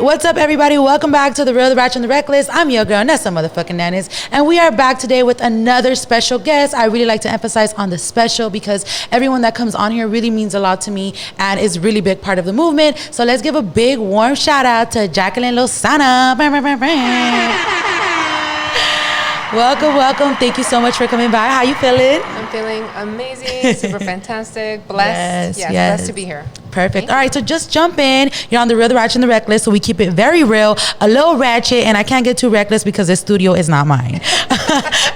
What's up, everybody? Welcome back to The Real, The Ratchet, and The Reckless. I'm your girl, Nessa motherfucking Nanis, and we are back today with another special guest. I really like to emphasize on the special because everyone that comes on here really means a lot to me and is really big part of the movement. So let's give a big warm shout out to Jaqueline Lozano. Welcome. Thank you so much for coming by. How you feeling? I'm feeling amazing, super fantastic, blessed. Yes, blessed to be here. Perfect. All right, so just jump in. You're on The Real, The Ratchet, and The Reckless, so we keep it very real, a little ratchet, and I can't get too reckless because this studio is not mine.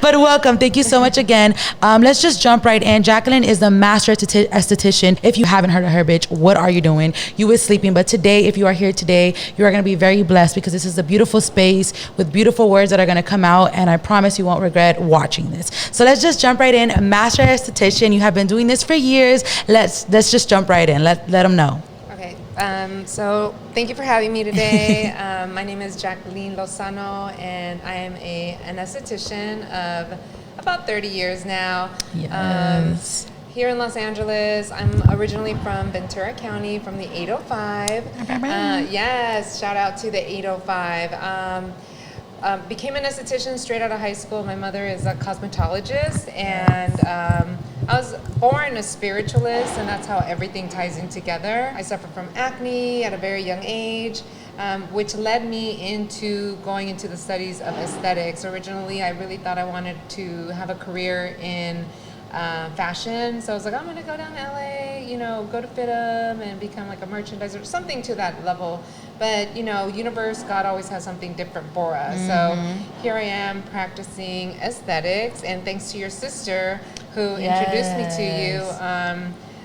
But welcome. Thank you so much again. Let's just jump right in. Jacqueline is the Master Aesthetician. If you haven't heard of her, bitch, what are you doing? You were sleeping, but today, if you are here today, you are going to be very blessed because this is a beautiful space with beautiful words that are going to come out, and I promise you won't regret watching this. So let's just jump right in. Master Aesthetician, you have been doing this for years. Let's just jump right in. Let them know. Okay, so thank you for having me today. My name is Jaqueline Lozano, and I am an esthetician of about 30 years now. Yes. Here in Los Angeles. I'm originally from Ventura County, from the 805. Yes, shout out to the 805. Became an esthetician straight out of high school. My mother is a cosmetologist, and I was born a spiritualist, and that's how everything ties in together. I suffered from acne at a very young age, which led me into going into the studies of aesthetics. Originally, I really thought I wanted to have a career in fashion, so I was like, I'm gonna go down to LA, go to FITM and become like a merchandiser, or something to that level. But universe, God always has something different for us. So here I am practicing aesthetics, and thanks to your sister who introduced me to you,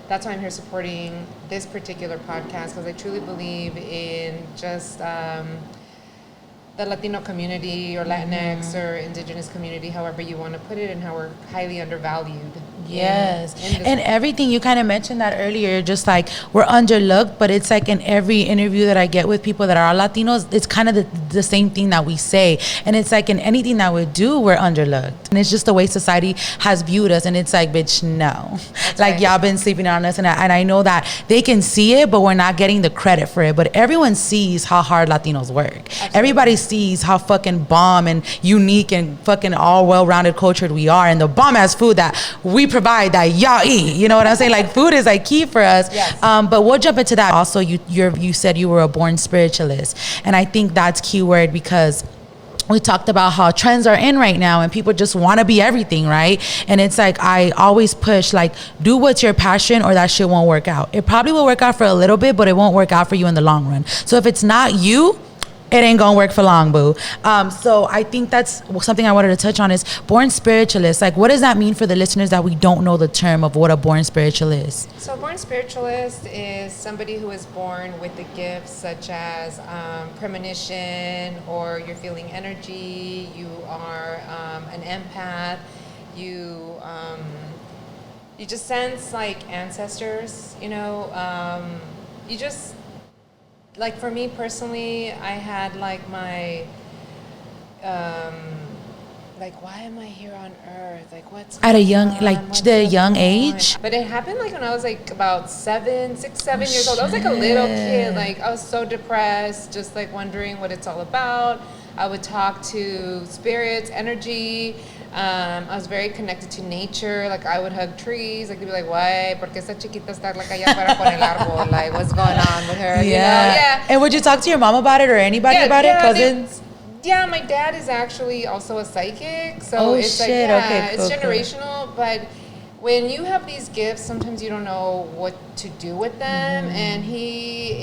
that's why I'm here supporting this particular podcast, because I truly believe in just the Latino community or Latinx or indigenous community, however you want to put it, and how we're highly undervalued. Yes. And everything, you kind of mentioned that earlier, just like we're underlooked, but it's like in every interview that I get with people that are Latinos, it's kind of the same thing that we say. And it's like in anything that we do, we're underlooked. And it's just the way society has viewed us. And it's like, bitch, no. That's like, right. y'all been sleeping on us. And I know that they can see it, but we're not getting the credit for it. But everyone sees how hard Latinos work. Absolutely. Everybody sees how fucking bomb and unique and fucking all well-rounded cultured we are, and the bomb-ass food that we provide that y'all eat. You know what I'm saying? Like, food is like key for us. Yes. But we'll jump into that. Also, you said you were a born spiritualist, and I think that's key word because we talked about how trends are in right now and people just want to be everything, right? And it's like, I always push, like, do what's your passion or that shit won't work out. It probably will work out for a little bit, but it won't work out for you in the long run. So if it's not you, it ain't gonna work for long, boo. So I think that's something I wanted to touch on is born spiritualist. Like, what does that mean for the listeners that we don't know the term of what a born spiritualist is? So born spiritualist is somebody who is born with the gifts such as premonition, or you're feeling energy, you are an empath, you just sense like ancestors, you just, like for me personally, I had like my, like, why am I here on earth? Like, what's At a young, on? like What's the young going on? age? But it happened like when I was like about 7 years old. I was like a little kid. Like, I was so depressed, just like wondering what it's all about. I would talk to spirits, energy. I was very connected to nature. Like, I would hug trees. Like, they'd be like, why? Porque esa chiquita está like allá para con el árbol? Like, what's going on with her? Yeah. And would you talk to your mom about it or anybody about it? Cousins? Yeah, my dad is actually also a psychic. So Oh, it's shit. like, yeah, Okay, cool, it's generational. But when you have these gifts, sometimes you don't know what to do with them. And he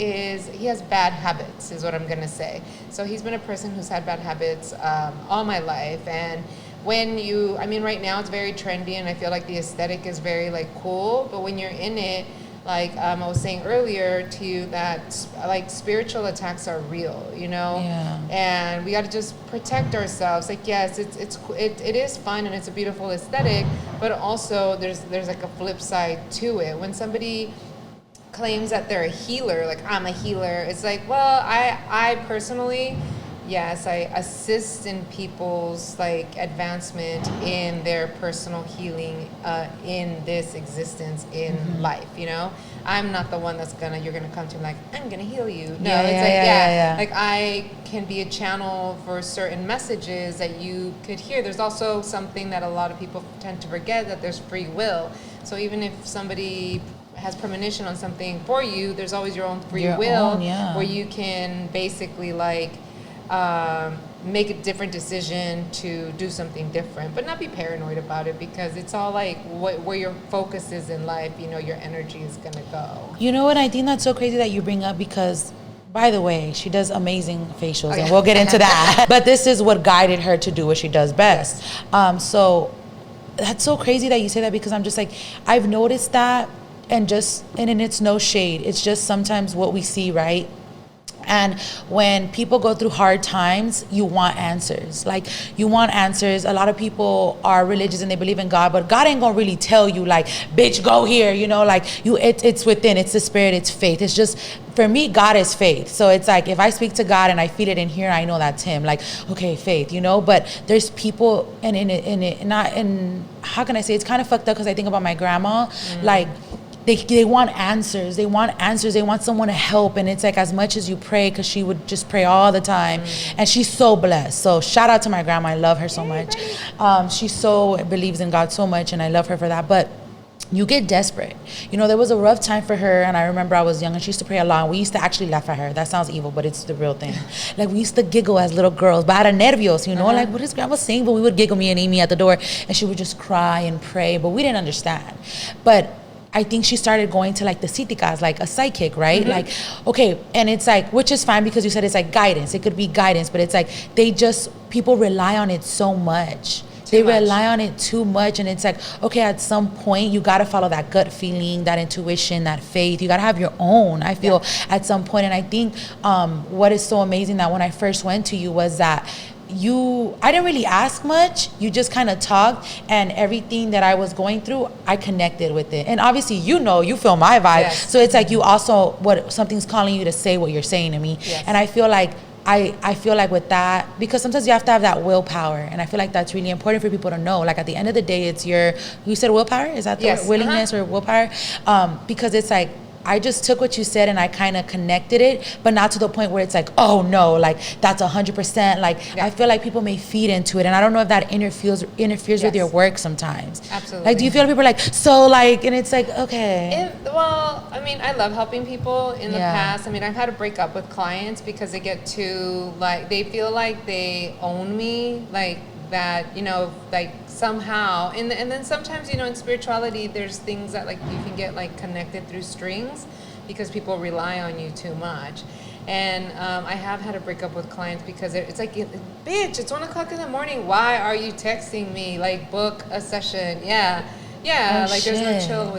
has bad habits, is what I'm going to say. So he's been a person who's had bad habits all my life. And right now it's very trendy, and I feel like the aesthetic is very like cool, but when you're in it, like I was saying earlier to you, that like spiritual attacks are real, Yeah. and we got to just protect ourselves. Like, yes, it is fun and it's a beautiful aesthetic, but also there's like a flip side to it. When somebody claims that they're a healer, like, I'm a healer, it's like, well, I personally yes, I assist in people's like advancement in their personal healing in this existence in life. You know, I'm not the one you're gonna come to like, I'm gonna heal you. No, like I can be a channel for certain messages that you could hear. There's also something that a lot of people tend to forget, that there's free will. So even if somebody has premonition on something for you, there's always your own free will where you can basically like make a different decision to do something different, but not be paranoid about it, because it's all like where your focus is in life, you know, your energy is gonna go. You know what? I think that's so crazy that you bring up, because by the way, she does amazing facials, and we'll get into that. But this is what guided her to do what she does best. So that's so crazy that you say that, because I'm just like, I've noticed that, and it's no shade. It's just sometimes what we see, right? And when people go through hard times, you want answers. Like, you want answers. A lot of people are religious and they believe in God, but God ain't gonna really tell you like, bitch, go here, you know, like it's within, it's the spirit, it's faith. It's just, for me, God is faith. So it's like, if I speak to God and I feel it in here, I know that's him. Like, okay, faith, you know. But there's people, how can I say, it's kind of fucked up, because I think about my grandma, like, They want answers. They want answers. They want someone to help. And it's like, as much as you pray, because she would just pray all the time. And she's so blessed. So shout out to my grandma. I love her so much. She so believes in God so much, and I love her for that. But you get desperate. You know, there was a rough time for her, and I remember I was young, and she used to pray a lot, and we used to actually laugh at her. That sounds evil, but it's the real thing. Like, we used to giggle as little girls, but out of nervios, you know, like, what is grandma saying? But we would giggle, me and Amy at the door, and she would just cry and pray, but we didn't understand. But I think she started going to like the psíquicas, like a psychic, right? Like, okay, and it's like, which is fine, because you said it's like guidance. It could be guidance, but it's like, people rely on it so much. They rely on it too much, and it's like, okay, at some point you gotta follow that gut feeling, that intuition, that faith. You gotta have your own, I feel, at some point. And I think what is so amazing, that when I first went to you, was that I didn't really ask much. You just kind of talked, and everything that I was going through, I connected with it. And obviously, you feel my vibe. Yes. So it's like, you also, something's calling you to say what you're saying to me. Yes. And I feel like, I feel like with that, because sometimes you have to have that willpower, and I feel like that's really important for people to know. Like, at the end of the day, it's you said willpower? Is that the word? Willingness or willpower? Because it's like, I just took what you said and I kind of connected it, but not to the point where it's like, oh no, like that's 100%. Like, I feel like people may feed into it, and I don't know if that interferes with your work sometimes. Absolutely. Like, do you feel people are like, so like, and it's like, okay. Well, I mean, I love helping people in the past. I mean, I've had to break up with clients because they get too, like, they feel like they own me, like that, you know, like somehow, and then sometimes, you know, in spirituality, there's things that like you can get like connected through strings because people rely on you too much. And I have had to break up with clients because it's like, bitch, it's 1 o'clock in the morning. Why are you texting me? Like, book a session. Yeah, like shit. There's no chill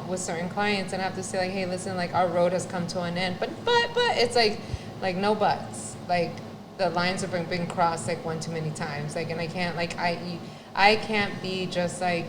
with certain clients, and I have to say like, hey, listen, like our road has come to an end. But it's like no buts. Like, the lines have been crossed like one too many times. Like, and I can't, like, I can't be just like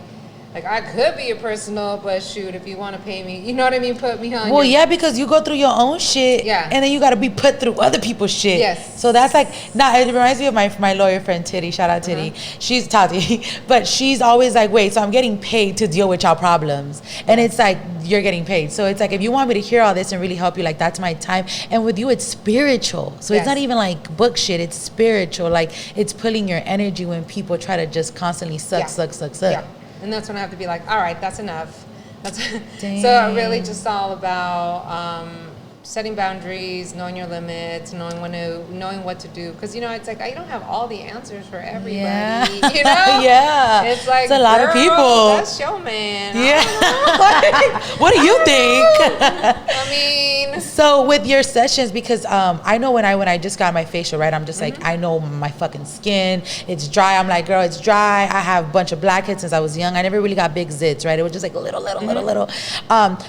I could be your personal, but shoot, if you want to pay me, you know what I mean, put me on. Well, yeah, because you go through your own shit, and then you got to be put through other people's shit. Yes. So that's like, it reminds me of my lawyer friend Titty. Shout out Titty. She's Tati, but she's always like, wait, so I'm getting paid to deal with y'all problems, and it's like, you're getting paid. So it's like, if you want me to hear all this and really help you, like, that's my time. And with you, it's spiritual. So it's not even like book shit. It's spiritual. Like, it's pulling your energy when people try to just constantly suck. Yeah. And that's when I have to be like, all right, that's enough. So really just all about setting boundaries, knowing your limits, knowing what to do. Because, you know, it's like, I don't have all the answers for everybody, you know? It's like, it's a lot of people. That's your man. What do you think? I mean. So with your sessions, because I know when I just got my facial, right, I'm just like, I know my fucking skin, it's dry. I'm like, girl, it's dry. I have a bunch of blackheads since I was young. I never really got big zits, right? It was just like little.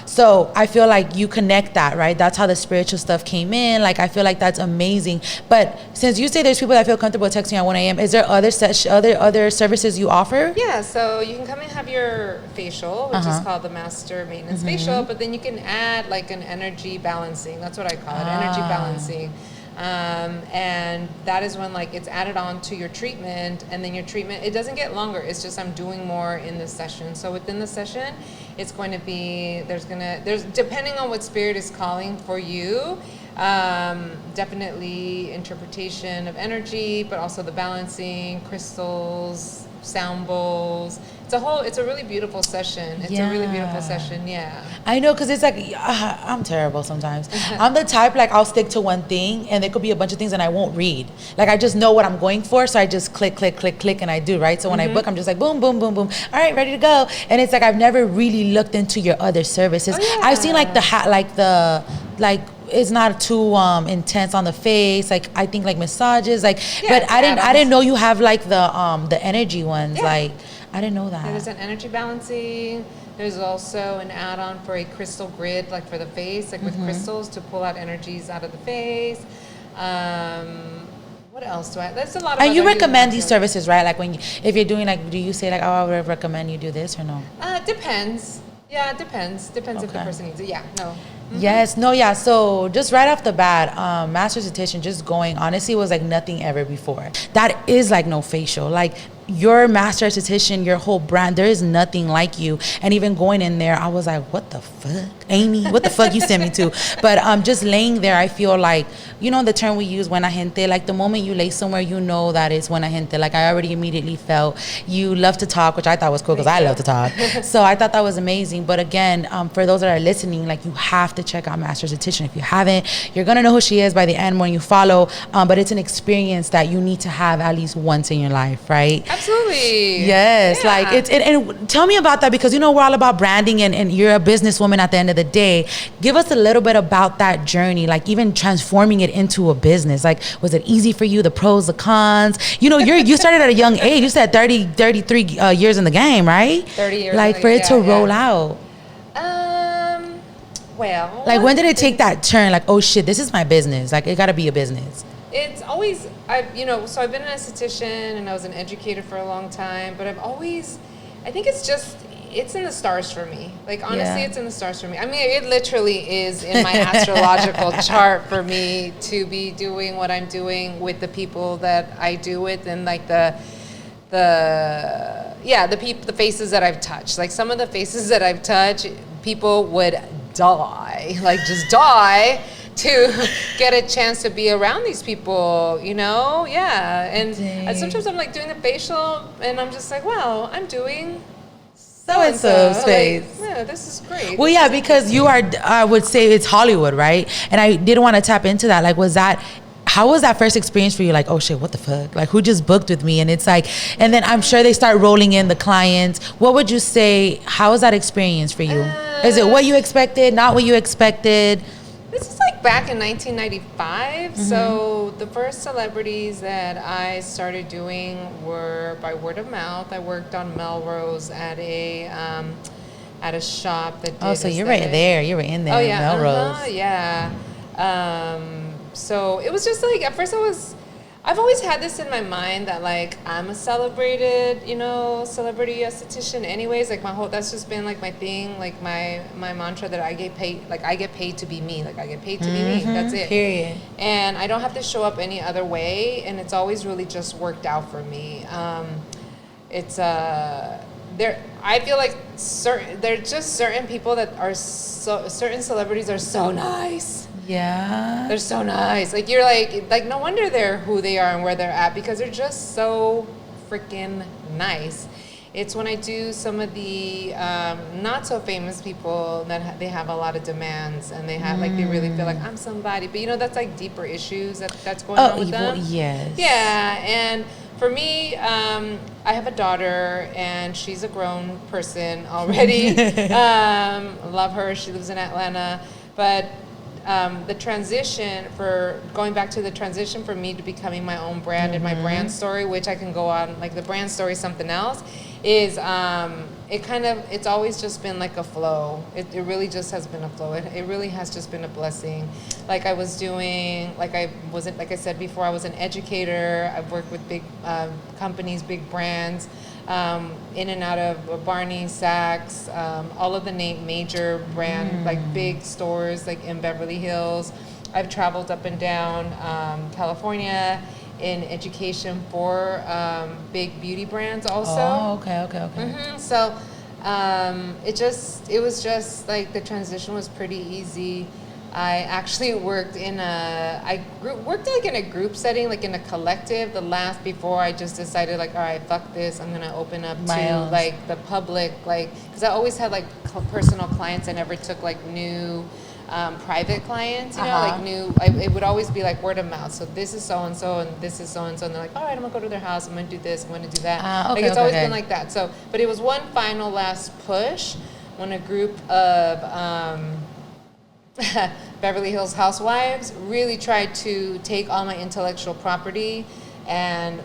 So I feel like you connect that, right? That's how the spiritual stuff came in. Like, I feel like that's amazing. But since you say there's people that feel comfortable texting at 1 a.m., is there other services you offer? Yeah, so you can come and have your facial, which is called the Master Maintenance Facial, but then you can add like an energy balancing. That's what I call it, energy balancing. And that is when like it's added on to your treatment, and then your treatment, it doesn't get longer. It's just I'm doing more in the session. So within the session, it's going to be, there's depending on what spirit is calling for you, definitely interpretation of energy, but also the balancing, crystals, sound bowls. It's a really beautiful session. It's a really beautiful session, yeah. I know, because it's like, I'm terrible sometimes. I'm the type, like, I'll stick to one thing, and there could be a bunch of things and I won't read. Like, I just know what I'm going for, so I just click, and I do, right? So when I book, I'm just like, boom, boom, boom, boom. All right, ready to go. And it's like, I've never really looked into your other services. I've seen, like, it's not too intense on the face. Like, I think, like, massages, like, but I didn't know you have, like, the energy ones, like, I didn't know that. There's an energy balancing. There's also an add-on for a crystal grid, like for the face, like with crystals to pull out energies out of the face. What else do I? There's a lot of. And you recommend these services, right? Like if you're doing, like, do you say like, oh, I would recommend you do this or no? Depends. Yeah, it depends. Depends if the person needs it. Yeah, no. Yes, no, yeah. So just right off the bat, Master Aesthetician, just going, honestly, was like nothing ever before. That is like no facial. Like, your Master Aesthetician, your whole brand, there is nothing like you. And even going in there, I was like, what the fuck, Amy? What the fuck you sent me to? But just laying there, I feel like, you know the term we use, buena gente, like the moment you lay somewhere, you know that it's buena gente. Like, I already immediately felt you love to talk, which I thought was cool because I love to talk. So I thought that was amazing. But again, for those that are listening, like, you have to check out Master Aesthetician. If you haven't, you're going to know who she is by the end when you follow. But it's an experience that you need to have at least once in your life, right? Absolutely. Yes, like and tell me about that, because you know we're all about branding, and you're a businesswoman at the end of the day. Give us a little bit about that journey, like even transforming it into a business. Like, was it easy for you? The pros, the cons. You know, you started at a young age. You said 33 years in the game, right? 30 years. Like, for it to roll out. Well, like, when did it take that turn? Like, oh shit, this is my business. Like, it got to be a business. It's always, so I've been an esthetician and I was an educator for a long time, but I think it's in the stars for me. Like, honestly, it's in the stars for me. I mean, it literally is in my astrological chart for me to be doing what I'm doing with the people that I do with, and like the faces that I've touched. Like, some of the faces that I've touched, people would die, like just die to get a chance to be around these people, you know? Yeah. And sometimes I'm like doing the facial and I'm just like, wow, I'm doing so-and-so's face. Like, yeah, this is great. Well, yeah, because you are, I would say it's Hollywood, right? And I did want to tap into that. Like, how was that first experience for you? Like, oh shit, what the fuck? Like, who just booked with me? And it's like, and then I'm sure they start rolling in the clients. What would you say, how was that experience for you? Is it what you expected, not what you expected? This is like back in 1995. So the first celebrities that I started doing were by word of mouth. I worked on Melrose at a shop that did so you're right there. You were in there. Oh yeah, Melrose. Yeah. So it was just like, at first I've always had this in my mind that like I'm a celebrated, celebrity esthetician anyways. Like that's just been like my thing, like my mantra, that I get paid to be me. Like, I get paid to be me. That's it. Period. And I don't have to show up any other way, and it's always really just worked out for me. I feel like there are just certain people that are certain celebrities are so nice. Yeah. They're so nice. Like, you're like no wonder they're who they are and where they're at, because they're just so freaking nice. It's when I do some of the not so famous people that they have a lot of demands, and they have like, they really feel like I'm somebody, but that's like deeper issues that's going on with them. Yes. Yeah, and for me, I have a daughter, and she's a grown person already. Love her. She lives in Atlanta, but the transition for me to becoming my own brand and my brand story, which I can go on, like the brand story is something else, is it's always just been like a flow. It really just has been a flow. It really has just been a blessing. Like, I was doing, like I said before, I was an educator. I've worked with big companies, big brands, in and out of Barney, Saks, all of the major brand, like big stores, like in Beverly Hills. I've traveled up and down California in education for big beauty brands also. Oh, okay. So it was just like the transition was pretty easy. I actually worked in worked like in a group setting, like in a collective. Before I just decided like, all right, fuck this. I'm gonna open up to like the public, like, because I always had like personal clients. I never took like new private clients, you know, like new. It would always be like word of mouth. So this is so and so, and this is so and so, and they're like, all right, I'm gonna go to their house. I'm gonna do this. I'm gonna do that. Like it's always been like that. So, but it was one final last push when a group of Beverly Hills housewives really tried to take all my intellectual property and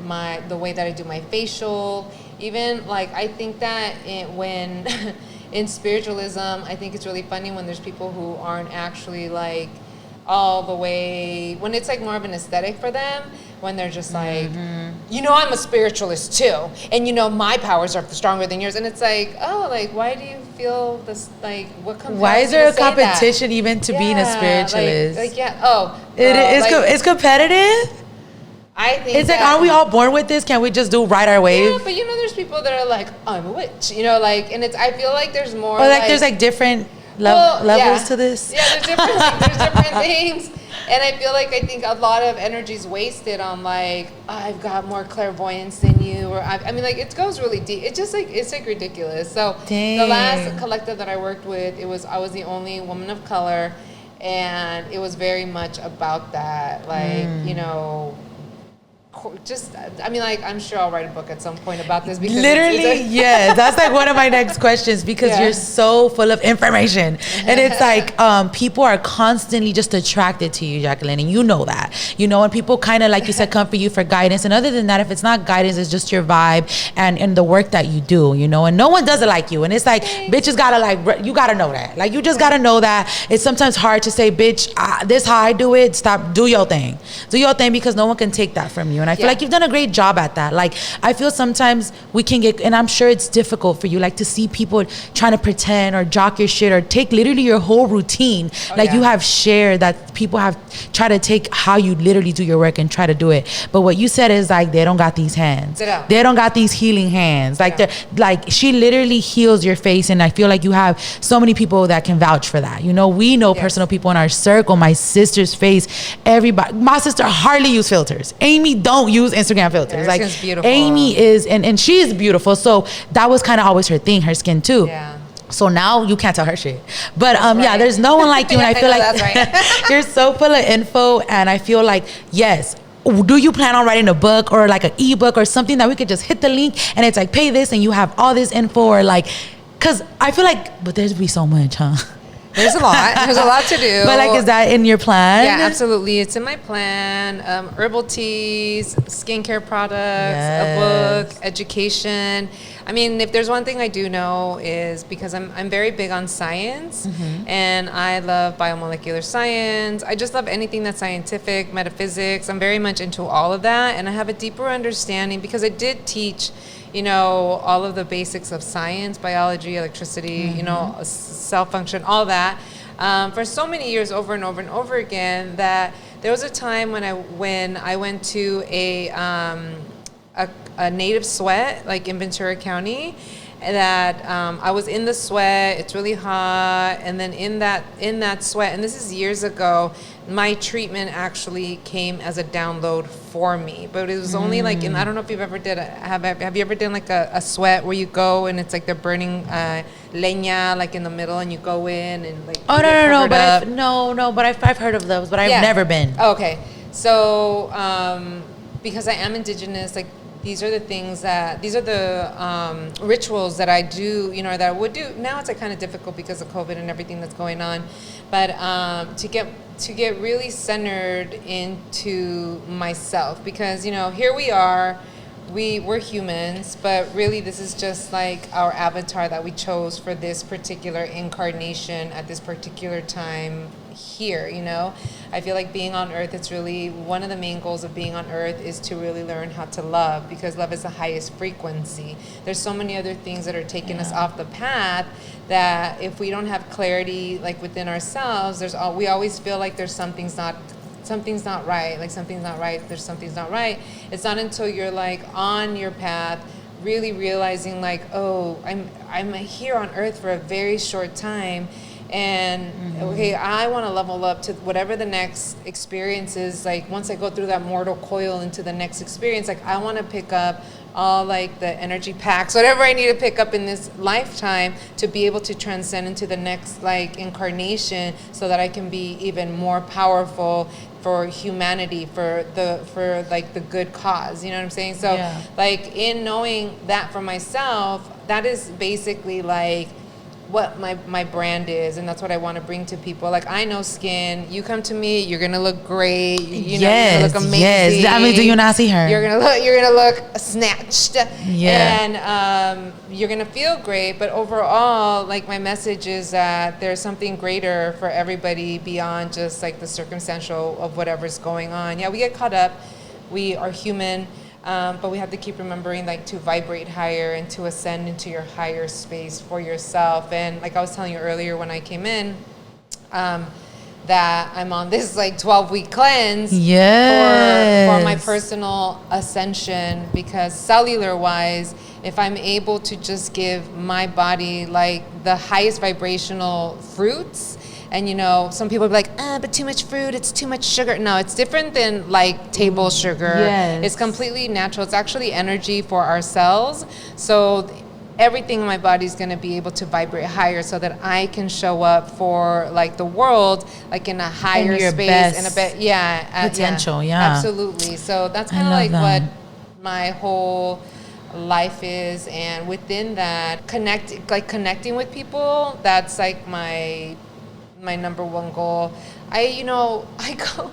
the way that I do my facial. Even like I think that when in spiritualism, I think it's really funny when there's people who aren't actually like all the way, when it's like more of an aesthetic for them, when they're just like, you know, I'm a spiritualist too, and you know my powers are stronger than yours, and it's like, oh, like why do you feel this, like what comes? Why is there a competition even to being a spiritualist? It's competitive. I think it's like, aren't we all born with this? Can't we just do right our way? Yeah, but you know, there's people that are like, I'm a witch, you know, like, and it's, I feel like there's more. Or like there's like different levels to this. Yeah, there's different things. And I feel like I think a lot of energy is wasted on like, I've got more clairvoyance than you, or I mean, like it goes really deep. It's just like, it's like ridiculous. So the last collective that I worked with, I was the only woman of color, and it was very much about that, like, you know, just, I mean, like, I'm sure I'll write a book at some point about this, because literally, yeah, that's like one of my next questions, because you're so full of information, and it's like people are constantly just attracted to you, Jacqueline, and you know that, you know, and people kind of, like you said, come for you for guidance, and other than that, if it's not guidance, it's just your vibe and the work that you do, you know, and no one does it like you, and it's like, bitches gotta like, you gotta know that, like, you just gotta know that. It's sometimes hard to say, bitch, this how I do it, stop, do your thing, because no one can take that from you. And I feel like you've done a great job at that. Like, I feel sometimes we can get, and I'm sure it's difficult for you, like to see people trying to pretend or jock your shit or take literally your whole routine. You have shared that people have tried to take how you literally do your work and try to do it. But what you said is like, they don't got these hands. They don't got these healing hands. Like they're like, she literally heals your face. And I feel like you have so many people that can vouch for that. You know, we know personal people in our circle, my sister's face, everybody, my sister hardly use filters. Amy don't use Instagram filters. Like beautiful. Amy is, and she is beautiful. So that was kind of always her thing, her skin too. Yeah. So now you can't tell her shit. But there's no one like you, and I feel like you're so full of info, and I feel like, yes, do you plan on writing a book or like an ebook or something that we could just hit the link and it's like, pay this and you have all this info, or like, because I feel like, but there's be so much, huh? There's a lot. There's a lot to do. But like, is that in your plan? Yeah, absolutely. It's in my plan. Herbal teas, skincare products, a book, education. I mean, if there's one thing I do know is, because I'm very big on science, and I love biomolecular science. I just love anything that's scientific, metaphysics. I'm very much into all of that, and I have a deeper understanding because I did teach, you know, all of the basics of science, biology, electricity, you know, cell function, all that, for so many years, over and over and over again, that there was a time when I went to a native sweat, like in Ventura County, that I was in the sweat, it's really hot, and then in that sweat, and this is years ago, my treatment actually came as a download for me, but it was only like, I don't know if you've ever have you ever done like a sweat where you go and it's like they're burning leña like in the middle, and you go in and like, but I've heard of those, but I've never been. Okay, so because I am indigenous, like, these are the rituals that I do, you know, that I would do. Now it's like kind of difficult because of COVID and everything that's going on. But to get really centered into myself, because, you know, here we are, we're humans, but really this is just like our avatar that we chose for this particular incarnation at this particular time here, you know. I feel like being on earth, it's really one of the main goals of being on earth is to really learn how to love, because love is the highest frequency. There's so many other things that are taking us off the path that if we don't have clarity like within ourselves, we always feel like something's not right, like something's not right, something's not right. It's not until you're like on your path, really realizing like, oh, I'm here on earth for a very short time, and okay, I want to level up to whatever the next experience is. Like once I go through that mortal coil into the next experience, like I want to pick up all like the energy packs, whatever I need to pick up in this lifetime to be able to transcend into the next like incarnation, so that I can be even more powerful for humanity, for like the good cause, you know what I'm saying? So like in knowing that for myself, that is basically like what my brand is, and that's what I want to bring to people. Like I know skin, you come to me, you're gonna look great, you know, you're gonna look amazing. Yes. I mean, do you not see her? You're gonna look snatched, and you're gonna feel great. But overall, like my message is that there's something greater for everybody beyond just like the circumstantial of whatever's going on. Yeah, we get caught up. We are human. But we have to keep remembering like to vibrate higher and to ascend into your higher space for yourself. And like I was telling you earlier when I came in, that I'm on this like 12-week cleanse for my personal ascension, because cellular wise, if I'm able to just give my body like the highest vibrational fruits. And you know, some people be like, but too much fruit, it's too much sugar. No, it's different than like table sugar. Yes. It's completely natural. It's actually energy for our cells. So everything in my body is going to be able to vibrate higher, so that I can show up for like the world, like in a higher space, in a bit, potential. Absolutely. So that's kind of like what my whole life is, and within that, connecting with people. That's like my number one goal. I go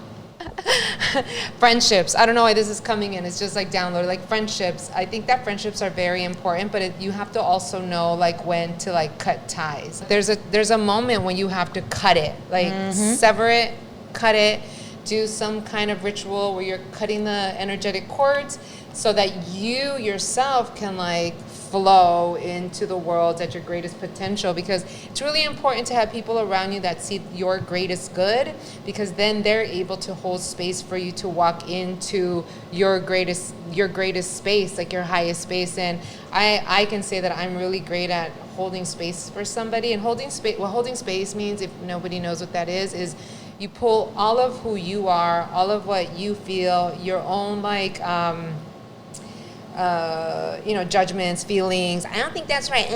friendships. I don't know why this is coming in. It's just like downloaded. Like friendships. I think that friendships are very important, but you have to also know like when to like cut ties. There's a moment when you have to cut it, like sever it, cut it, do some kind of ritual where you're cutting the energetic cords, so that you yourself can like flow into the world at your greatest potential. Because it's really important to have people around you that see your greatest good, because then they're able to hold space for you to walk into your greatest space, like your highest space. And I can say that I'm really great at holding space for somebody. And holding space means, if nobody knows what that is you pull all of who you are, all of what you feel, your own like judgments, feelings. I don't think that's right.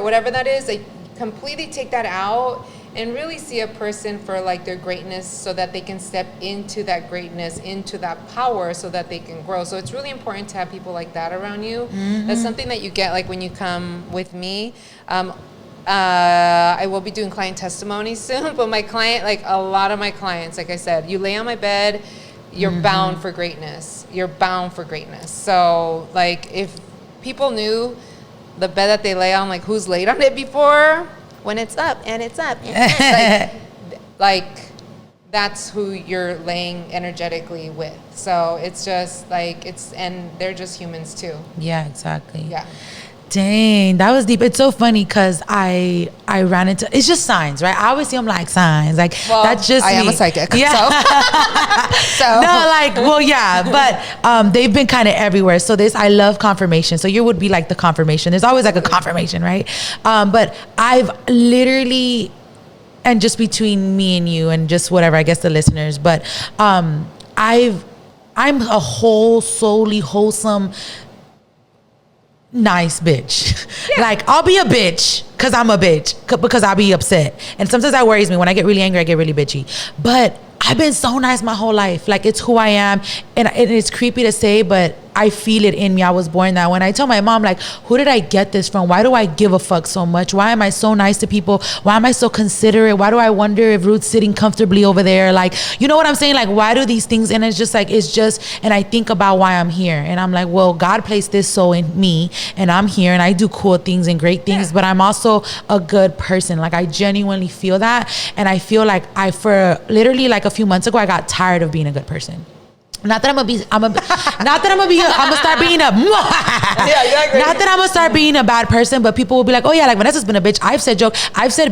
Whatever that is, like completely take that out and really see a person for like their greatness, so that they can step into that greatness, into that power, so that they can grow. So it's really important to have people like that around you. That's something that you get like when you come with me. I will be doing client testimonies soon, but a lot of my clients, like I said, you lay on my bed, you're bound for greatness. You're bound for greatness. So, like, if people knew the bed that they lay on, like, who's laid on it before, when it's up, and it's up, and like, that's who you're laying energetically with. So, it's just, like, and they're just humans, too. Yeah, exactly. Yeah. Dang, that was deep. It's so funny because I ran into, it's just signs, right? I always see them like signs. Like, that's just I me. am a psychic. Yeah. So. No, like, well, yeah, but they've been kind of everywhere. So I love confirmation. So you would be like the confirmation. There's always like a confirmation, right? But I've literally, and just between me and you and just whatever, I guess the listeners, but I'm a whole, solely wholesome, nice bitch. Yeah. Like, I'll be a bitch because I'm a bitch, because I'll be upset. And sometimes that worries me. When I get really angry, I get really bitchy. But I've been so nice my whole life. Like, it's who I am. And it's creepy to say, but I feel it in me. I was born that way. And I tell my mom, like, who did I get this from? Why do I give a fuck so much? Why am I so nice to people? Why am I so considerate? Why do I wonder if Ruth's sitting comfortably over there? Like, you know what I'm saying? Like, why do these things? And it's just like, and I think about why I'm here. And I'm like, well, God placed this soul in me and I'm here and I do cool things and great things, but I'm also a good person. Like, I genuinely feel that. And I feel like for literally like a few months ago, I got tired of being a good person. Not that I'm gonna start being a bad person, but people will be like, oh yeah, like Vanessa's been a bitch. I've said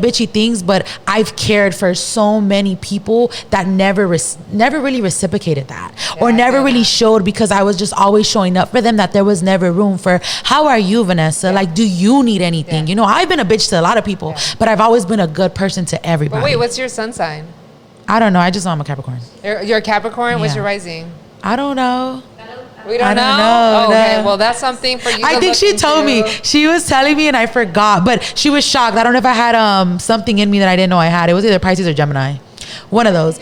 bitchy things, but I've cared for so many people that never really reciprocated that, or never really showed, because I was just always showing up for them, that there was never room for, how are you, Vanessa? Like, do you need anything? You know, I've been a bitch to a lot of people, but I've always been a good person to everybody. But wait, what's your sun sign? I don't know. I just know I'm a Capricorn. You're a Capricorn? Yeah. What's your rising? I don't know. We don't know? Oh, okay, well, that's something for you to I think she told me. She was telling me and I forgot, but she was shocked. I don't know if I had something in me that I didn't know I had. It was either Pisces or Gemini. One of those.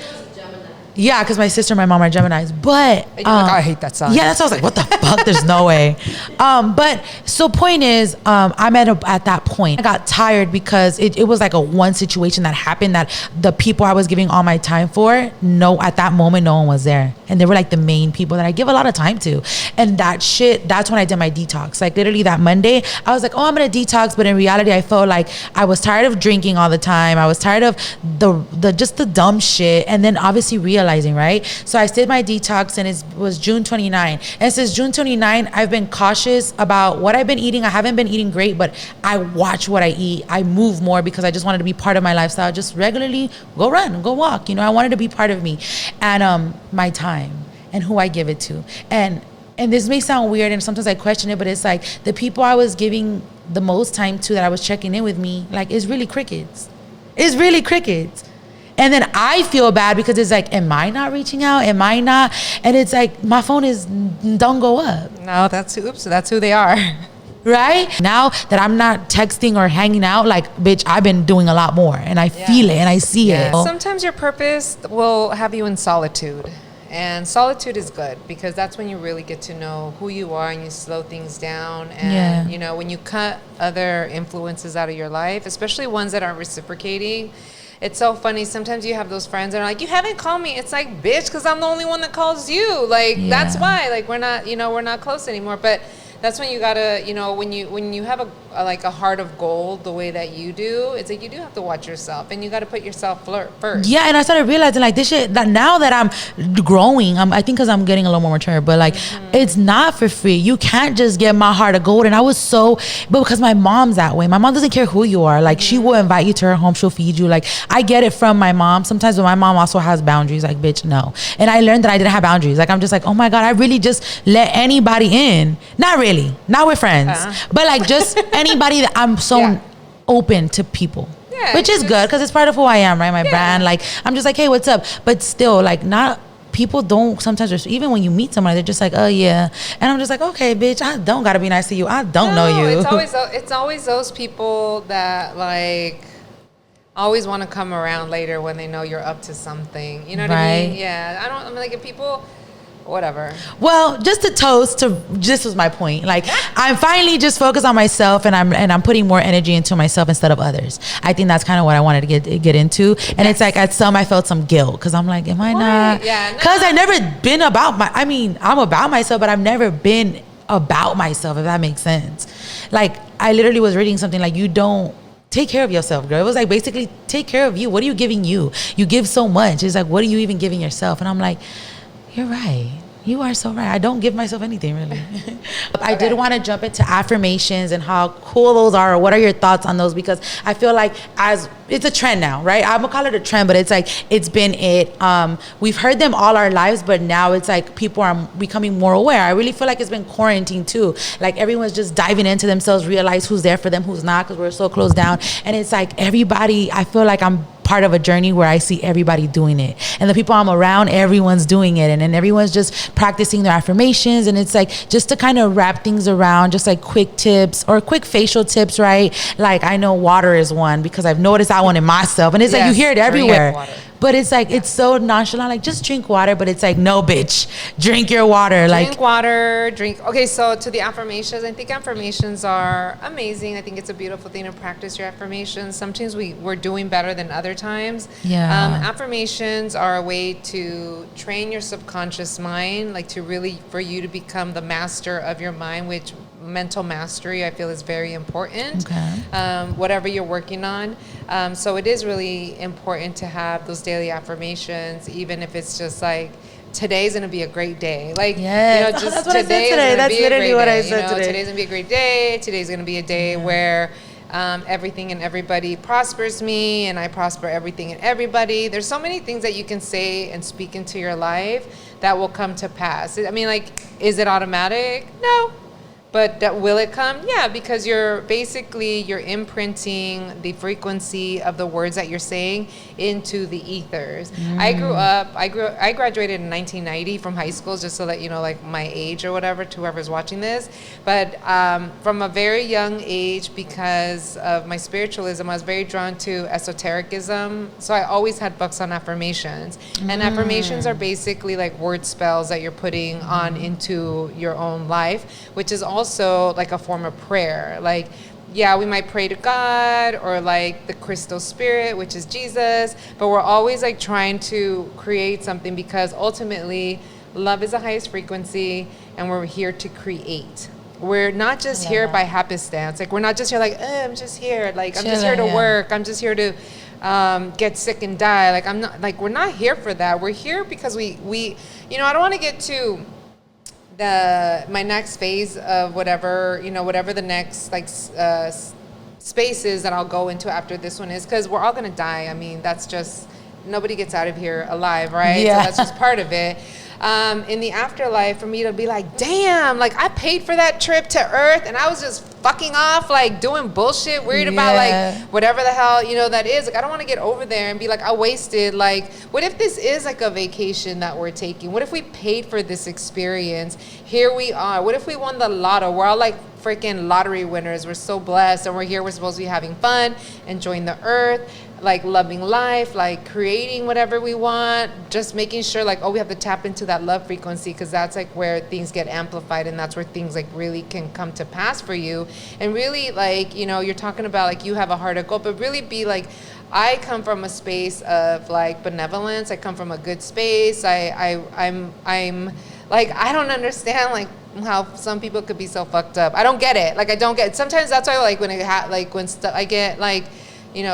Yeah, because my sister and my mom are Geminis. But and you're like, I hate that sign. Yeah, that's why I was like, what the fuck? There's no way. But so point is, I'm at that point. I got tired because it was like a one situation that happened that the people I was giving all my time for, at that moment, no one was there. And they were like the main people that I give a lot of time to. And that's when I did my detox. Like literally that Monday, I was like, oh, I'm going to detox. But in reality, I felt like I was tired of drinking all the time. I was tired of the dumb shit. And then obviously realizing, right? So I did my detox and it was June 29. And since June 29, I've been cautious about what I've been eating. I haven't been eating great, but I watch what I eat. I move more because I just wanted to be part of my lifestyle. Just regularly go run, go walk. You know, I wanted to be part of me and my time and who I give it to. And this may sound weird and sometimes I question it, but it's like the people I was giving the most time to that I was checking in with me, like it's really crickets. It's really crickets. And then I feel bad because it's like, am I not reaching out? Am I not? And it's like, my phone don't go up. No, that's who they are. Right? Now that I'm not texting or hanging out, like, bitch, I've been doing a lot more and I feel it and I see it. Sometimes your purpose will have you in solitude. And solitude is good because that's when you really get to know who you are and you slow things down. And, you know, when you cut other influences out of your life, especially ones that aren't reciprocating, it's so funny. Sometimes you have those friends that are like, you haven't called me. It's like, bitch, because I'm the only one that calls you. Like, that's why. Like, we're not close anymore. But that's when you gotta, you know, when you have a heart of gold the way that you do, it's like you do have to watch yourself and you got to put yourself first. Yeah, and I started realizing like this shit, that now that I'm growing, I think because I'm getting a little more mature, but like it's not for free. You can't just get my heart of gold. And I was but because my mom's that way. My mom doesn't care who you are. Like she will invite you to her home. She'll feed you. Like I get it from my mom sometimes, but my mom also has boundaries. Like, bitch, no. And I learned that I didn't have boundaries. Like I'm just like, oh my God, I really just let anybody in. Not really. Not with friends. But like just anybody that I'm so open to people. Yeah, which is good because it's part of who I am, right? My brand. Like I'm just like, hey, what's up? But still, like not people don't sometimes, even when you meet somebody, they're just like, oh yeah. And I'm just like, okay, bitch, I don't gotta be nice to you. I don't know you. It's always those people that like always want to come around later when they know you're up to something. You know what I mean? Yeah. I'm like, if people, whatever. Well, just to toast to, this was my point. Like I'm finally just focused on myself and I'm putting more energy into myself instead of others. I think that's kind of what I wanted to get into. And it's like at some I felt some guilt because I'm like, am I not? Yeah. Because I've never been I'm about myself, but I've never been about myself, if that makes sense. Like I literally was reading something like, you don't take care of yourself, girl. It was like basically take care of you. What are you giving you? You give so much. It's like, what are you even giving yourself? And I'm like, you're right. You are so right. I don't give myself anything, really. I did want to jump into affirmations and how cool those are. Or what are your thoughts on those? Because I feel like it's a trend now, right? I'm going to call it a trend, but it's like, it's been we've heard them all our lives, but now it's like people are becoming more aware. I really feel like it's been quarantine too. Like everyone's just diving into themselves, realize who's there for them, who's not, because we're so closed down. And it's like everybody, I feel like I'm part of a journey where I see everybody doing it, and the people I'm around, everyone's doing it, and then everyone's just practicing their affirmations. And it's like just to kind of wrap things around, just like quick tips or quick facial tips, right? Like I know water is one because I've noticed that one in myself, and it's like you hear it everywhere. but it's like, it's so nonchalant, like just drink water, but it's like, no bitch, drink your water. Drink water, okay, so to the affirmations, I think affirmations are amazing. I think it's a beautiful thing to practice your affirmations. Sometimes we're doing better than other times. Affirmations are a way to train your subconscious mind, like to really, for you to become the master of your mind, which mental mastery I feel is very important. Whatever you're working on. So it is really important to have those daily affirmations, even if it's just like, today's gonna be a great day. Like, just today is gonna be a great day. Today's gonna be a great day. Today's gonna be a day where everything and everybody prospers me, and I prosper everything and everybody. There's so many things that you can say and speak into your life that will come to pass. I mean, like, is it automatic? No. But will it come? Yeah, because you're imprinting the frequency of the words that you're saying into the ethers. I graduated in 1990 from high school, just so that you know, like, my age or whatever, to whoever's watching this. But from a very young age, because of my spiritualism, I was very drawn to esotericism. So I always had books on affirmations. And affirmations are basically like word spells that you're putting on into your own life, which is also like a form of prayer. Like, yeah, we might pray to God or like the crystal spirit, which is Jesus, but we're always like trying to create something, because ultimately love is the highest frequency, and we're here to create. We're not just here by happenstance. Like, we're not just here like, I'm just here. Like, I'm just here to work. I'm just here to get sick and die. Like, I'm not, like, we're not here for that. We're here because we you know, I don't want to get to my next phase of whatever the next like spaces that I'll go into after this one is, because we're all gonna die. I mean, that's just, nobody gets out of here alive, right? So that's just part of it. In the afterlife, for me to be like, damn, like, I paid for that trip to Earth, and I was just fucking off, like, doing bullshit, worried about, like, whatever the hell, that is. Like, I don't want to get over there and be like, I wasted, like, what if this is, like, a vacation that we're taking? What if we paid for this experience? Here we are. What if we won the lotto? We're all, like, freaking lottery winners. We're so blessed, and we're here. We're supposed to be having fun, enjoying the earth, like, loving life, like, creating whatever we want, just making sure, like, we have to tap into that love frequency, because that's, like, where things get amplified, and that's where things, like, really can come to pass for you. And really, like, you're talking about, like, you have a heart of gold, but really be, like, I come from a space of, like, benevolence. I come from a good space. I'm like, I don't understand, like, how some people could be so fucked up. I don't get it. Like, I don't get it. Sometimes that's why, like, when I get, like,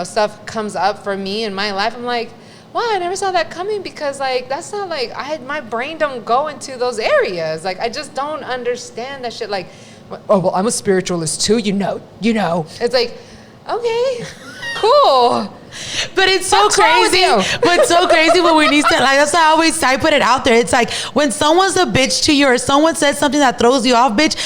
stuff comes up for me in my life, I'm like, wow, I never saw that coming, because, like, that's not, like, my brain don't go into those areas. Like, I just don't understand that shit. Like, oh, well, I'm a spiritualist too, you know. It's like, okay, cool. But it's so crazy. But so crazy when we need to, like, that's why I put it out there. It's like, when someone's a bitch to you, or someone says something that throws you off, bitch,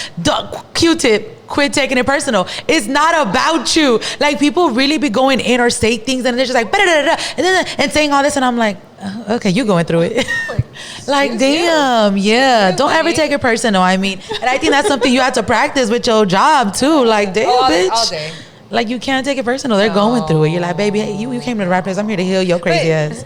Q-tip. Quit taking it personal. It's not about you. Like, people really be going in or say things, and they're just like, and saying all this, and I'm like, okay, you going through it. Like, damn, yeah. Don't ever take it personal. I mean, and I think that's something you have to practice with your job too. Like, damn, bitch. All day. Like, you can't take it personal. They're going through it. You're like, baby, you came to the right place. I'm here to heal your crazy ass.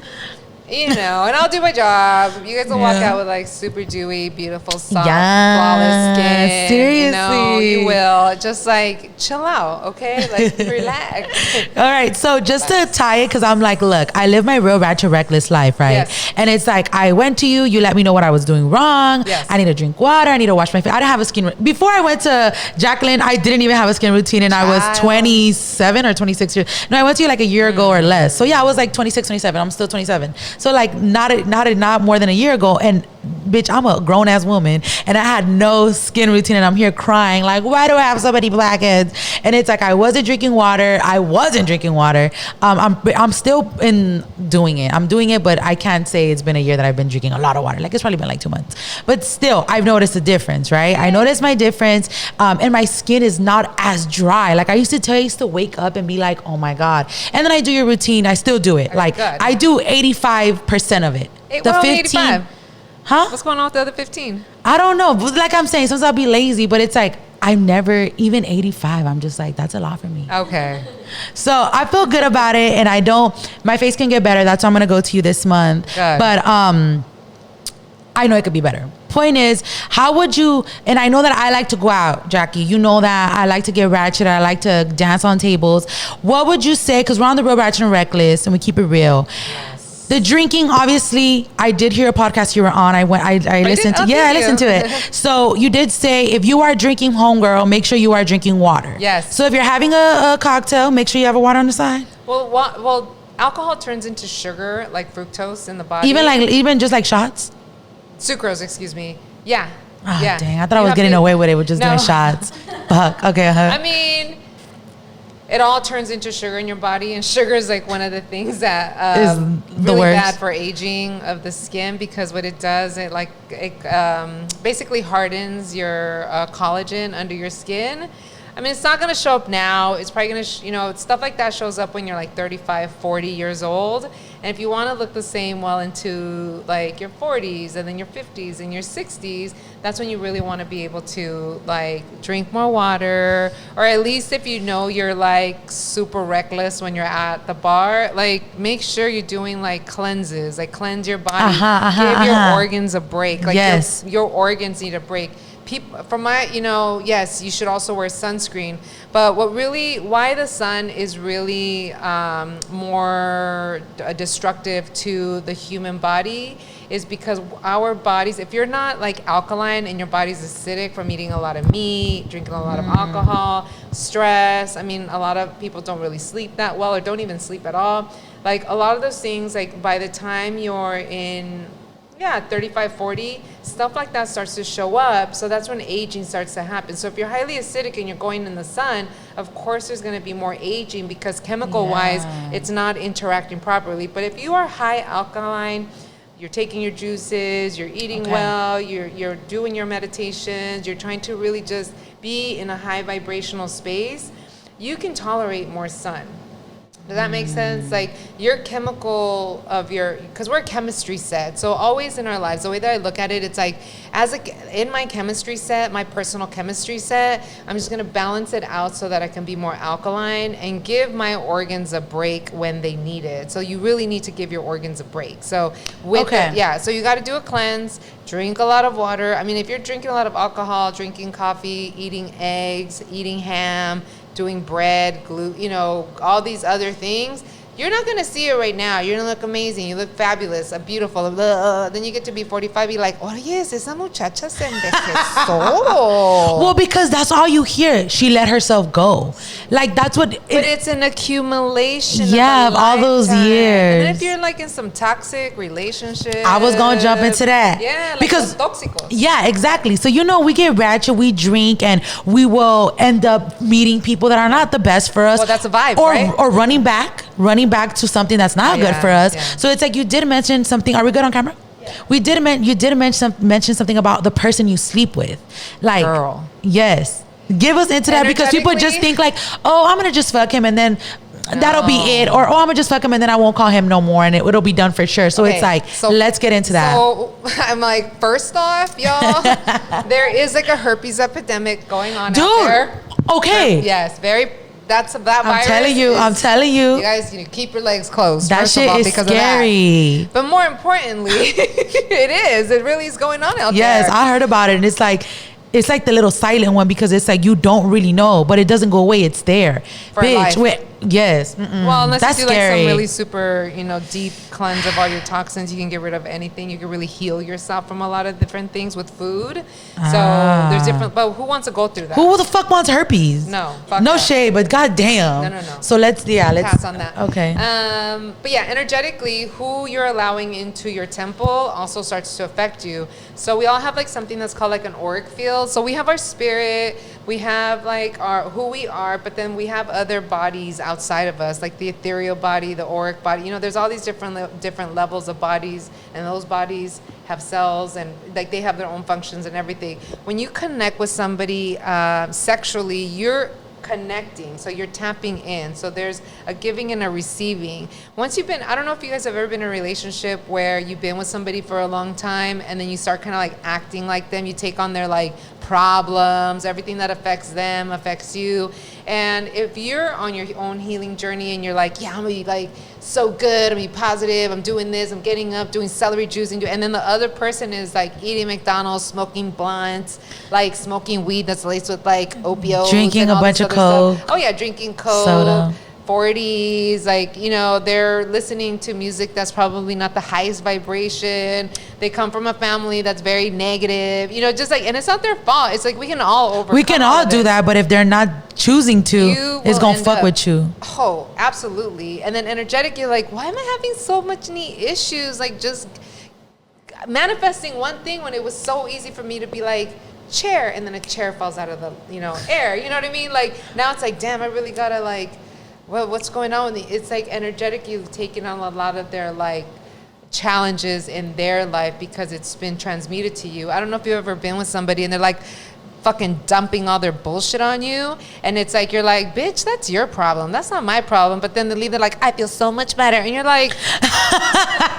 And I'll do my job. You guys will walk out with, like, super dewy, beautiful, soft, flawless skin. Seriously. You will. Just, like, chill out, okay? Like, relax. All right. So just to tie it, because I'm like, look, I live my real ratchet reckless life, right? Yes. And it's like, I went to you. You let me know what I was doing wrong. Yes. I need to drink water. I need to wash my face. I didn't have a skin. Before I went to Jacqueline, I didn't even have a skin routine, and I was 27 or 26 years. No, I went to you like a year ago or less. So yeah, I was like 26, 27. I'm still 27. So, like, not more than a year ago, and bitch, I'm a grown ass woman, and I had no skin routine, and I'm here crying like, why do I have so many blackheads? And it's like, I wasn't drinking water. I'm still doing it. I'm doing it, but I can't say it's been a year that I've been drinking a lot of water. Like, it's probably been like 2 months, but still, I've noticed a difference, right? I noticed my difference, and my skin is not as dry. Like, I used to wake up and be like, oh my God. And then I do your routine. I still do it. Like, good. I do 85% of it. The 15, 85? Huh? What's going on with the other 15? I don't know. Like I'm saying, sometimes I'll be lazy, but it's like, I never, even 85, I'm just like, that's a lot for me. Okay. So I feel good about it, and my face can get better. That's why I'm going to go to you this month. Good. But I know it could be better. Point is, how would you, and I know that I like to go out, Jackie. You know that I like to get ratchet. I like to dance on tables. What would you say, because we're on the Real Ratchet and Reckless, and we keep it real. Yes. The drinking, obviously, I did hear a podcast you were on. I listened to, I listened to it. So you did say, if you are drinking, homegirl, make sure you are drinking water. Yes. So if you're having a cocktail, make sure you have a water on the side. Well, alcohol turns into sugar, like fructose in the body. Even just like shots? Sucrose, excuse me. Yeah. Oh, yeah. Dang, I thought I was getting away with it with just doing shots. Fuck. Okay. I mean, it all turns into sugar in your body, and sugar is like one of the things that is really bad for aging of the skin, because what it does, it basically hardens your collagen under your skin. I mean, it's not going to show up now. It's probably going to, stuff like that shows up when you're like 35, 40 years old. And if you want to look the same well into like your 40s and then your 50s and your 60s, that's when you really want to be able to like drink more water, or at least if you're like super reckless when you're at the bar, like make sure you're doing like cleanses, like cleanse your body, give your organs a break. Like yes. your organs need a break. Yes, you should also wear sunscreen. But why the sun is really more destructive to the human body is because our bodies, if you're not like alkaline and your body's acidic from eating a lot of meat, drinking a lot of alcohol, stress, I mean, a lot of people don't really sleep that well or don't even sleep at all. Like a lot of those things, like by the time you're in 35, 40, stuff like that starts to show up. So that's when aging starts to happen. So if you're highly acidic and you're going in the sun, of course there's going to be more aging because chemical-wise, it's not interacting properly. But if you are high alkaline, you're taking your juices, you're eating well, you're doing your meditations, you're trying to really just be in a high vibrational space, you can tolerate more sun. Does that make sense? Like your chemical because we're a chemistry set. So always in our lives, the way that I look at it, it's like in my chemistry set, my personal chemistry set, I'm just going to balance it out so that I can be more alkaline and give my organs a break when they need it. So you really need to give your organs a break. So so you got to do a cleanse, drink a lot of water. I mean, if you're drinking a lot of alcohol, drinking coffee, eating eggs, eating ham, doing bread, gluten, all these other things, you're not going to see it right now. You're going to look amazing. You look fabulous, beautiful. Then you get to be 45, you're like, oh, yes, esa muchacha se envejezó. Well, because that's all you hear. She let herself go. Like, that's what... But it's an accumulation of all those years. And if you're like in some toxic relationship... I was going to jump into that. Yeah, like because tóxicos. Yeah, exactly. So, we get ratchet, we drink, and we will end up meeting people that are not the best for us. Well, that's a vibe, right? Or running back to something that's not good for us. Yeah. So it's like you did mention something. Are we good on camera? Yeah. You did mention something about the person you sleep with. Like, girl. Yes. Give us into that, because people just think like, oh, I'm going to just fuck him and then that'll be it. Or, oh, I'm going to just fuck him and then I won't call him no more and it'll be done for sure. So it's like, let's get into that. So I'm like, first off, y'all, there is like a herpes epidemic going on out there. Okay. Yes. That's that virus. I'm telling you. You guys, keep your legs closed. That shit is scary. But more importantly, it really is going on out there. Yes, I heard about it, and it's like the little silent one, because it's like you don't really know, but it doesn't go away. It's there. For life. Yes. Well, unless you do like some really super, deep cleanse of all your toxins, you can get rid of anything. You can really heal yourself from a lot of different things with food. So there's different, but who wants to go through that? Who the fuck wants herpes? No. No shade, but goddamn. No. So let's pass on that. Okay. But yeah, energetically, who you're allowing into your temple also starts to affect you. So we all have like something that's called like an auric field. So we have our spirit, we have like who we are, but then we have other bodies outside of us, like the ethereal body, the auric body. There's all these different levels of bodies, and those bodies have cells, and like they have their own functions and everything. When you connect with somebody sexually, you're connecting, so you're tapping in. So there's a giving and a receiving. Once I don't know if you guys have ever been in a relationship where you've been with somebody for a long time and then you start kind of like acting like them, you take on their like problems, everything that affects them affects you. And if you're on your own healing journey and you're like, yeah, I'm gonna be like so good, I'm gonna be positive, I'm doing this, I'm getting up, doing celery juicing, and then the other person is like eating McDonald's, smoking blunts, like smoking weed that's laced with like opioids, drinking a bunch of Coke. Oh yeah, drinking Coke, soda. 40s, like, you know, they're listening to music that's probably not the highest vibration. They come from a family that's very negative, you know, just like, and it's not their fault. It's like we can all overcome. We can all do that, but if they're not choosing to, it's gonna fuck with you. Oh, absolutely. And then energetic, you're like, why am I having so much knee issues? Like just manifesting one thing when it was so easy for me to be like, chair, and then a chair falls out of the, you know, air. You know what I mean? Like now it's like, damn, I really gotta like, well, what's going on with me? It's like energetic, you've taken on a lot of their like challenges in their life because it's been transmuted to you. I don't know if you've ever been with somebody and they're like fucking dumping all their bullshit on you, and it's like you're like, bitch, that's your problem, that's not my problem. But then they leave, they're like, I feel so much better, and you're like,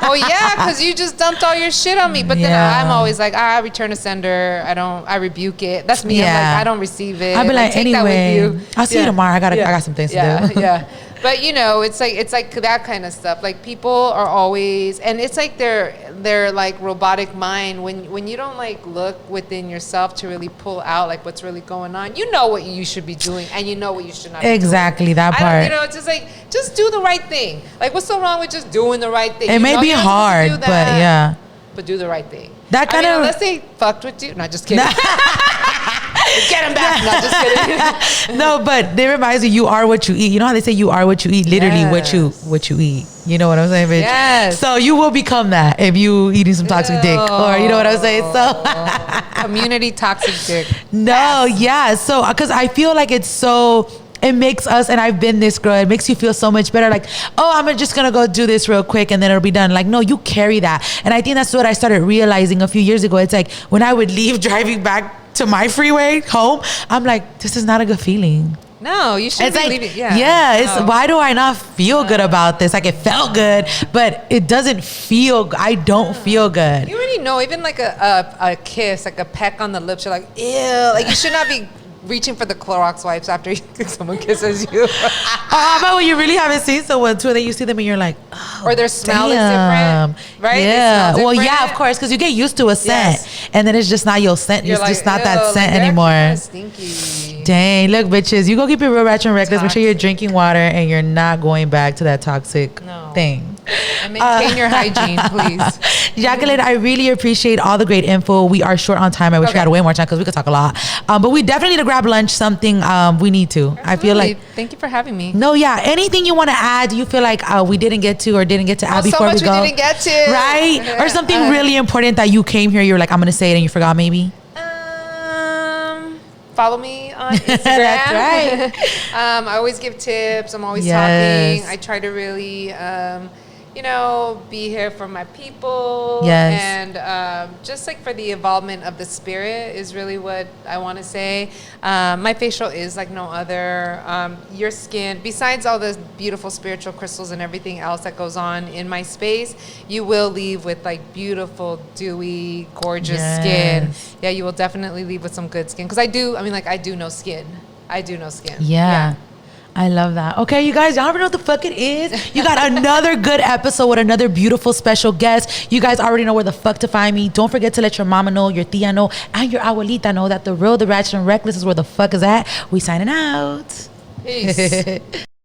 oh yeah, because you just dumped all your shit on me. But then I'm always like, I return a sender, I rebuke it. That's me. I'm like, I don't receive it. I'll be like, take anyway, that with you. I'll see you tomorrow. I got some things to do. Yeah. But you know, it's like that kind of stuff. Like people are always, and it's like their like robotic mind, when you don't like look within yourself to really pull out like what's really going on. You know what you should be doing, and you know what you should not. Exactly, be doing. That part. You know, it's just like, just do the right thing. Like, what's so wrong with just doing the right thing? It may be hard, but yeah. But do the right thing. That kind of, unless they fucked with you. No, just kidding. Get him back. No, just kidding. No, but it reminds me, you are what you eat. You know how they say you are what you eat? Literally what you eat. You know what I'm saying, bitch? Yes. So you will become that if you eating some toxic dick, or you know what I'm saying? So community toxic dick. No, yeah. So because I feel like it makes us, and I've been this girl, it makes you feel so much better. Like, oh, I'm just gonna go do this real quick and then it'll be done. Like, no, you carry that. And I think that's what I started realizing a few years ago. It's like when I would leave driving back to my freeway home, I'm like, this is not a good feeling. No, you shouldn't be leaving. Why do I not feel good about this? Like, it felt good, but it doesn't feel, I don't feel good. You already know, even like a kiss, like a peck on the lips, you're like, ew. Like, you should not be reaching for the Clorox wipes after someone kisses you. How about when you really haven't seen someone too, and then you see them and you're like, oh, or their smell is different, right? Yeah. Well, yeah, of course, because you get used to a scent, and then it's just not your scent. It's just not that scent anymore. Kind of stinky. Dang, look, bitches, you go keep it real ratchet and reckless. Make sure you're drinking water and you're not going back to that toxic thing. And maintain your hygiene, please. Jacqueline, I really appreciate all the great info. We are short on time. I wish we had way more time because we could talk a lot. But we definitely need to grab lunch, something we need to. Absolutely. I feel like. Thank you for having me. No, yeah. Anything you want to add, you feel like we didn't get to or didn't get to add before we go? So much we didn't get to. Right? Or something really important that you came here, you're like, I'm going to say it and you forgot maybe? Follow me on Instagram. That's right. I always give tips. I'm always talking. I try to really, be here for my people. Yes. And just like for the involvement of the spirit is really what I want to say. My facial is like no other. Your skin, besides all the beautiful spiritual crystals and everything else that goes on in my space, you will leave with like beautiful, dewy, gorgeous skin. Yeah, you will definitely leave with some good skin. Because I do know skin. I do know skin. Yeah. I love that. Okay, you guys, y'all already know what the fuck it is. You got another good episode with another beautiful special guest. You guys already know where the fuck to find me. Don't forget to let your mama know, your tia know, and your abuelita know that the real, the ratchet, and reckless is where the fuck is at. We signing out. Peace.